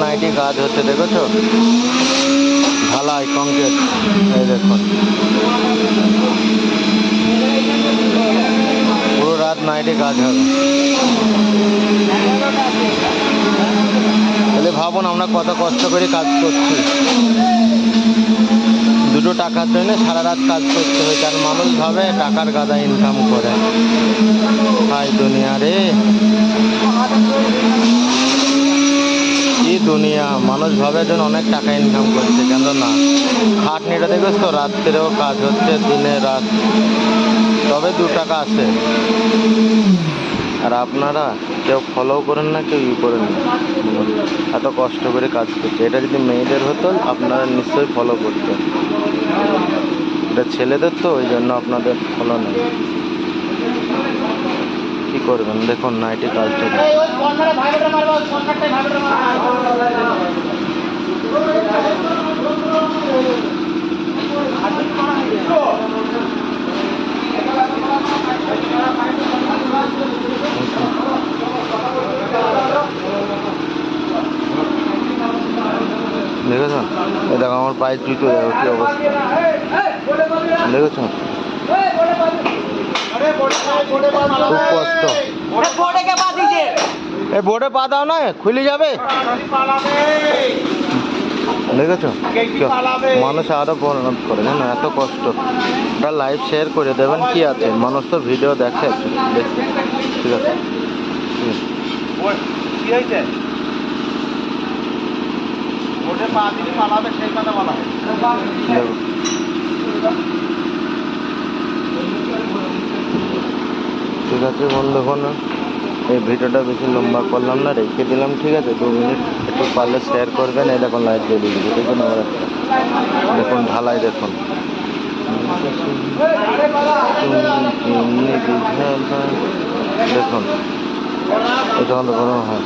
Nightie কাজ হচ্ছে, দেখেছো? ঢালাই কংক্রিট, এই দেখুন পুরো রাত নাইটি কাজ হবে। তাহলে ভাবুন আমরা কত কষ্ট করে কাজ করছি, দুটো টাকার জন্য সারা রাত কাজ করতে হয়। কারণ মানুষ ভাবে টাকার গাদা ইনকাম করে। হাই দুনিয়া রে, কি দুনিয়া! মানুষ ভাবে যেন অনেক টাকা ইনকাম করছে, কেন না? খাটনিটা দেখেছ তো, রাত্রেও কাজ হচ্ছে, দিনে রাত, তবে 2 টাকা আসে। আর আপনারা কেউ ফলো করেন না, কেউ করেন না, এত কষ্ট করে কাজ করছে। এটা যদি মেয়েদের হতো আপনারা নিশ্চয়ই ফলো করতেন। এটা ছেলেদের তো, ওই জন্য আপনাদের ফলো নেই। কি করবেন, দেখুন নাইটি কাজটা। দেখেছ? এই দেখো আমার পায়ে জুতো, দেখো কি অবস্থা, দেখেছ? খুব কষ্ট। এই বোর্ডে পা দাও না, খুলে যাবে। দেখেছো মানুষ আরো পরিণত করে, জানো এত কষ্ট। ওটা লাইভ শেয়ার করে দেবেন, কি আছে, মানুষ তো ভিডিও দেখে। ঠিক আছে, ঠিক আছে বন্ধুগণ, এই ভিডিওটা বেশি লম্বা করলাম না, রেখে দিলাম। ঠিক আছে, 2 মিনিট একটু পারলে শেয়ার করবেন। এই দেখুন লাইট জ্বলিয়ে দিবে, দেখুন আমার একটা, দেখুন ঢালাই, দেখুন দেখুন এটা আমাদের বড় হয়।